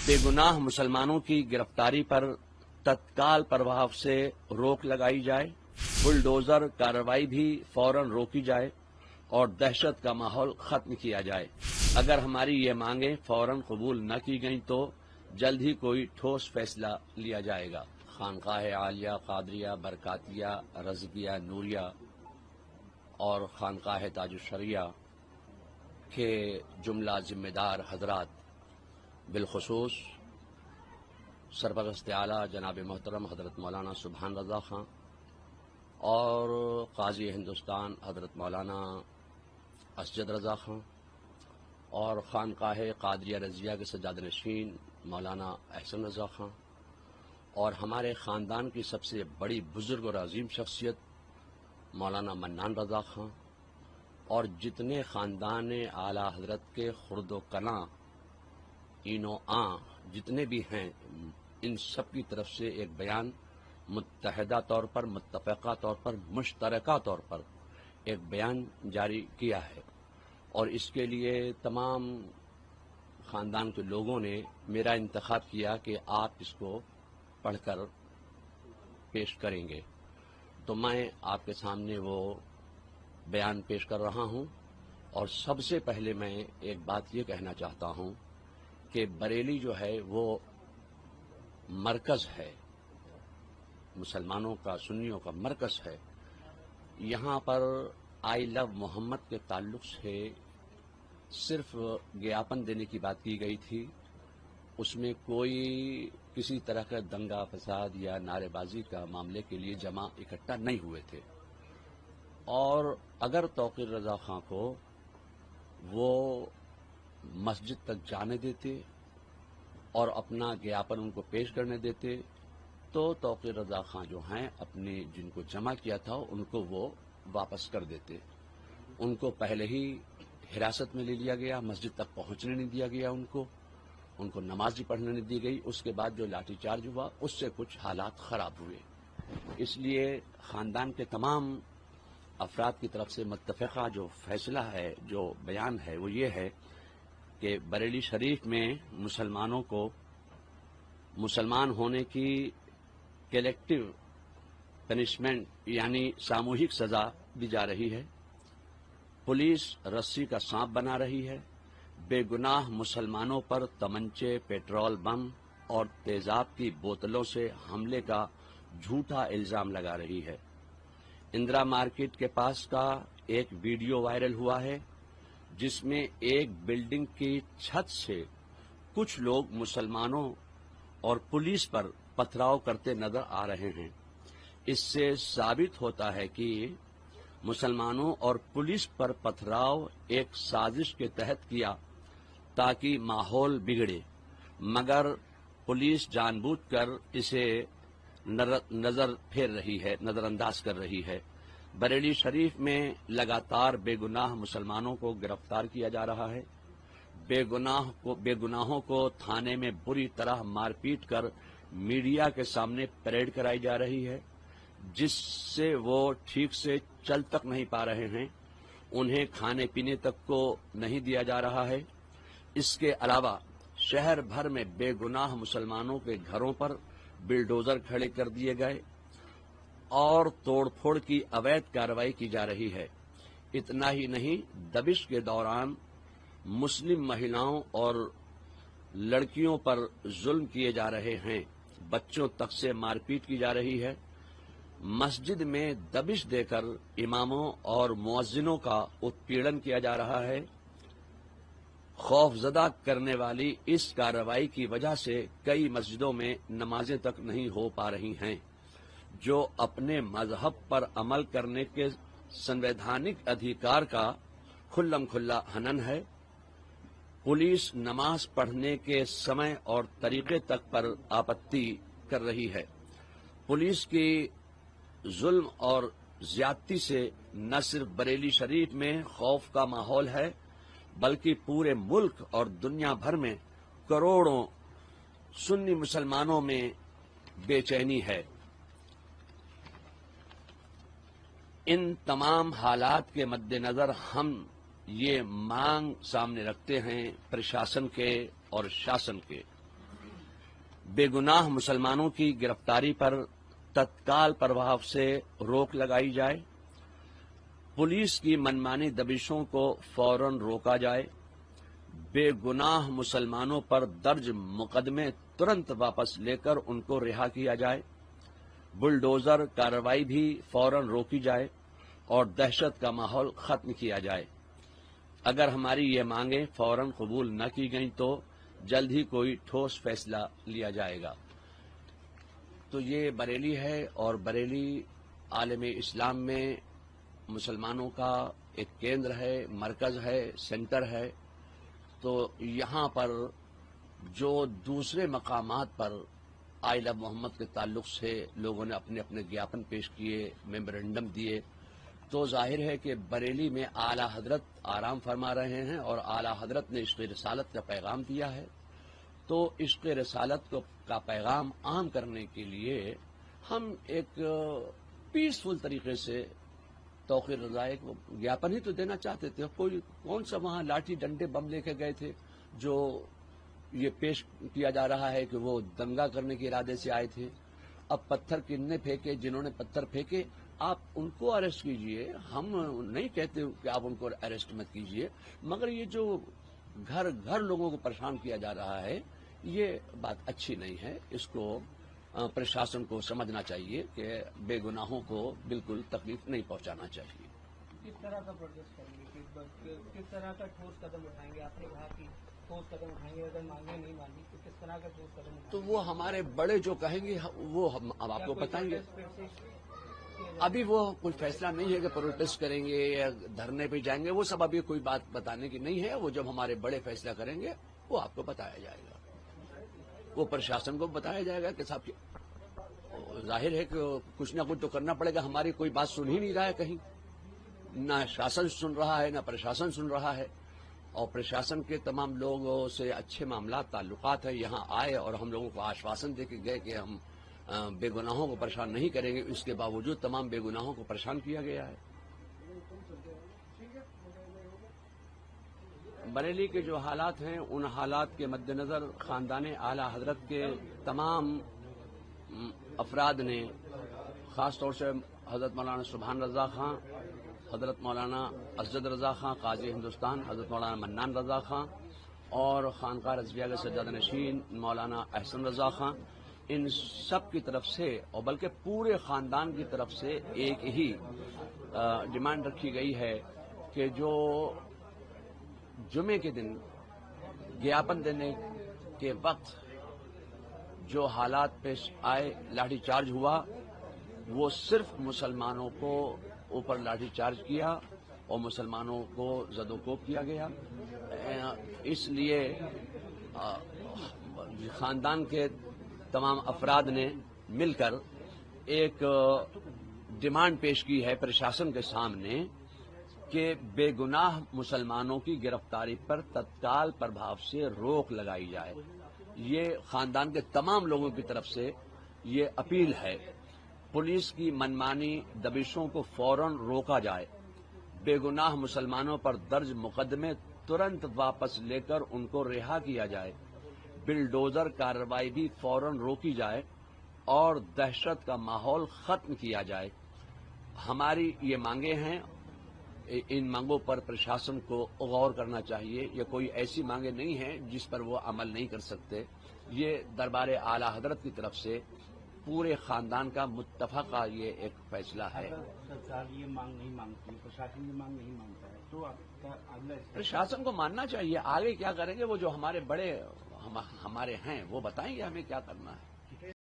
بے گناہ مسلمانوں کی گرفتاری پر تत्काल प्रभाव से रोक लगाई जाए, बुलडोजर कार्रवाई भी फौरन रोकी जाए और दहशत का माहौल खत्म किया जाए। अगर हमारी ये मांगें फौरन कबूल न की गई तो जल्द ही कोई ठोस फैसला लिया जाएगा। खानकाह आलिया, कादरिया, बरकातिया, रज़किया, नूरिया और खानकाह ताजुश्शरिया के जुमला जिम्मेदार हजरात, बिलखुसूस सरपरस्त आला जनाब मोहतरम हजरत मौलाना सुभान रज़ा खां और काजी हिंदुस्तान हजरत मौलाना असजद रज़ा खां और खानकाह कादरिया रज़िया के सज्जाद नशीन मौलाना अहसन रज़ा खां और हमारे ख़ानदान की सबसे बड़ी बुज़ुर्ग और अजीम शख्सियत मौलाना मन्नान रज़ा खां और जितने ख़ानदान आला हजरत के खुर्द कना इनो आ जितने भी हैं, इन सब की तरफ से एक बयान मुत्तहदा तौर पर, मुत्तफ़क़ा तौर पर, मुश्तरका तौर पर एक बयान जारी किया है और इसके लिए तमाम ख़ानदान के लोगों ने मेरा इंतखाब किया कि आप इसको पढ़कर पेश करेंगे, तो मैं आपके सामने वो बयान पेश कर रहा हूँ। और सबसे पहले मैं एक बात ये कहना चाहता हूँ कि बरेली जो है वो मरकज़ है, मुसलमानों का, सुन्नियों का मरकज़ है। यहाँ पर आई लव मोहम्मद के ताल्लुक़ से सिर्फ ज्ञापन देने की बात की गई थी, उसमें कोई किसी तरह का दंगा फसाद या नारेबाजी का मामले के लिए जमा इकट्ठा नहीं हुए थे। और अगर तौक़ीर रज़ा खां को वो मस्जिद तक जाने देते और अपना ज्ञापन उनको पेश करने देते तो तौक़ीर रज़ा खां जो हैं अपने जिनको जमा किया था उनको वो वापस कर देते। उनको पहले ही हिरासत में ले लिया गया, मस्जिद तक पहुंचने नहीं दिया गया, उनको नमाज भी पढ़ने नहीं दी गई। उसके बाद जो लाठीचार्ज हुआ उससे कुछ हालात ख़राब हुए। इसलिए ख़ानदान के तमाम अफराद की तरफ से मुत्तफ़क़ा जो फैसला है, जो बयान है, वो ये है कि बरेली शरीफ में मुसलमानों को मुसलमान होने की कलेक्टिव पनिशमेंट यानी सामूहिक सज़ा दी जा रही है। पुलिस रस्सी का सांप बना रही है। बेगुनाह मुसलमानों पर तमंचे, पेट्रोल बम और तेजाब की बोतलों से हमले का झूठा इल्ज़ाम लगा रही है। इंदिरा मार्केट के पास का एक वीडियो वायरल हुआ है जिसमें एक बिल्डिंग की छत से कुछ लोग मुसलमानों और पुलिस पर पथराव करते नजर आ रहे हैं। इससे साबित होता है कि मुसलमानों और पुलिस पर पथराव एक साजिश के तहत किया ताकि माहौल बिगड़े, मगर पुलिस जानबूझकर इसे नजर फेर रही है, नजरअंदाज कर रही है। बरेली शरीफ में लगातार बेगुनाह मुसलमानों को गिरफ्तार किया जा रहा है। बेगुनाहों को थाने में बुरी तरह मारपीट कर मीडिया के सामने परेड कराई जा रही है, जिससे वो ठीक से चल तक नहीं पा रहे हैं। उन्हें खाने पीने तक को नहीं दिया जा रहा है। इसके अलावा शहर भर में बेगुनाह मुसलमानों के घरों पर बिल्डोजर खड़े कर दिए गए और तोड़फोड़ की अवैध कार्रवाई की जा रही है। इतना ही नहीं, दबिश के दौरान मुस्लिम महिलाओं और लड़कियों पर जुल्म किए जा रहे हैं, बच्चों तक से मारपीट की जा रही है। मस्जिद में दबिश देकर इमामों और मुअज्जिनों का उत्पीड़न किया जा रहा है। खौफजदा करने वाली इस कार्रवाई की वजह से कई मस्जिदों में नमाजें तक नहीं हो पा रही हैं, जो अपने मजहब पर अमल करने के संवैधानिक अधिकार का खुल्लम खुल्ला हनन है। पुलिस नमाज पढ़ने के समय और तरीके तक पर आपत्ति कर रही है। पुलिस की जुल्म और ज्यादती से न सिर्फ बरेली शरीफ में खौफ का माहौल है, बल्कि पूरे मुल्क और दुनिया भर में करोड़ों सुन्नी मुसलमानों में बेचैनी है। इन तमाम हालात के मद्देनजर हम ये मांग सामने रखते हैं प्रशासन के और शासन के بے گناہ مسلمانوں کی گرفتاری پر تत्काल प्रभाव से रोक लगाई जाए, पुलिस की मनमानी दबिशों को फौरन रोका जाए, बेगुनाह मुसलमानों पर दर्ज मुकदमे तुरंत वापस लेकर उनको रिहा किया जाए, बुलडोजर कार्रवाई भी फौरन रोकी जाए और दहशत का माहौल खत्म किया जाए। अगर हमारी ये मांगें फौरन कबूल न की गईं तो जल्द ही कोई ठोस फैसला लिया जाएगा। तो ये बरेली है और बरेली आलम इस्लाम में मुसलमानों का एक केंद्र है, मरकज है, सेंटर है। तो यहाँ पर जो दूसरे मकामात पर आइल ऑफ मोहम्मद के ताल्लुक से लोगों ने अपने अपने ज्ञापन पेश किए, मेमोरेंडम दिए, तो जाहिर है कि बरेली में आला हजरत आराम फरमा रहे हैं और आला हजरत ने इश्क़ रिसालत का पैगाम दिया है। तो इश्क़ रिसालत का पैगाम आम करने के लिए हम एक पीसफुल तरीके से तौक़ीर रज़ा एक ज्ञापन ही तो देना चाहते थे। कौन सा वहाँ लाठी डंडे बम लेके गए थे जो ये पेश किया जा रहा है कि वो दंगा करने के इरादे से आए थे। अब पत्थर किन्ने फेंके, जिन्होंने पत्थर फेंके आप उनको अरेस्ट कीजिए, हम नहीं कहते कि आप उनको अरेस्ट मत कीजिए, मगर ये जो घर घर लोगों को परेशान किया जा रहा है ये बात अच्छी नहीं है। इसको प्रशासन को समझना चाहिए कि बेगुनाहों को बिल्कुल तकलीफ नहीं पहुंचाना चाहिए। किस तरह का प्रोटेस्ट करेंगे, किस तरह का ठोस कदम उठाएंगे? आपने कहा कि ठोस कदम उठाएंगे, अगर मांगे नहीं मानी तो किस तरह का ठोस कदम उठाएंगे? तो वो हमारे बड़े जो कहेंगे वो हम अब आपको बताएंगे। अभी वो कोई फैसला नहीं है कि प्रोटेस्ट करेंगे या धरने पे जाएंगे, वो सब अभी कोई बात बताने की नहीं है। वो जब हमारे बड़े फैसला करेंगे वो आपको बताया जाएगा, वो प्रशासन को बताया जाएगा कि साहब जाहिर है कि कुछ ना कुछ तो करना पड़ेगा। हमारी कोई बात सुन ही नहीं रहा है, कहीं ना शासन सुन रहा है ना प्रशासन सुन रहा है। और प्रशासन के तमाम लोगों से अच्छे मामला ताल्लुकात है, यहाँ आए और हम लोगों को आश्वासन दे के गए कि हम बेगुनाहों को परेशान नहीं करेंगे। इसके बावजूद तमाम बेगुनाहों को परेशान किया गया है। बरेली के जो हालात हैं उन हालात के मद्देनजर खानदान आला हजरत के तमाम अफराद ने ख़ास तौर से हज़रत मौलाना सुभान रज़ा खां, हज़रत मौलाना असद रज़ा खां काजी हिंदुस्तान, हज़रत मौलाना मन्नान रज़ा खां और खानका रज़विया के सज्जाद नशीन मौलाना अहसन रज़ा खां, इन सब की तरफ से और बल्कि पूरे ख़ानदान की तरफ से एक ही डिमांड रखी गई है कि जो जुमे के दिन ज्ञापन देने के वक्त जो हालात पेश आए, लाठीचार्ज हुआ, वो सिर्फ मुसलमानों को ऊपर लाठीचार्ज किया और मुसलमानों को ज़दोकोब किया गया। इसलिए खानदान के तमाम अफराद ने मिलकर एक डिमांड पेश की है प्रशासन के सामने कि बेगुनाह मुसलमानों की गिरफ्तारी पर तत्काल प्रभाव से रोक लगाई जाए। ये खानदान के तमाम लोगों की तरफ से ये अपील है। पुलिस की मनमानी दबिशों को फौरन रोका जाए, बेगुनाह मुसलमानों पर दर्ज मुकदमे तुरंत वापस लेकर उनको रिहा किया जाए, बिलडोजर कार्रवाई भी फौरन रोकी जाए और दहशत का माहौल खत्म किया जाए। हमारी ये मांगे हैं, इन मांगों पर प्रशासन को गौर करना चाहिए। ये कोई ऐसी मांगे नहीं हैं जिस पर वो अमल नहीं कर सकते। ये दरबार आला हजरत की तरफ से पूरे खानदान का मुत्तफका ये एक फैसला है। सरकार ये मांग नहीं मांगती, प्रशासन ये मांग नहीं मांगता है, तो आपका अगला प्रशासन को मानना चाहिए। आगे क्या करेंगे वो जो हमारे बड़े हमारे हैं वो बताएंगे हमें क्या करना है।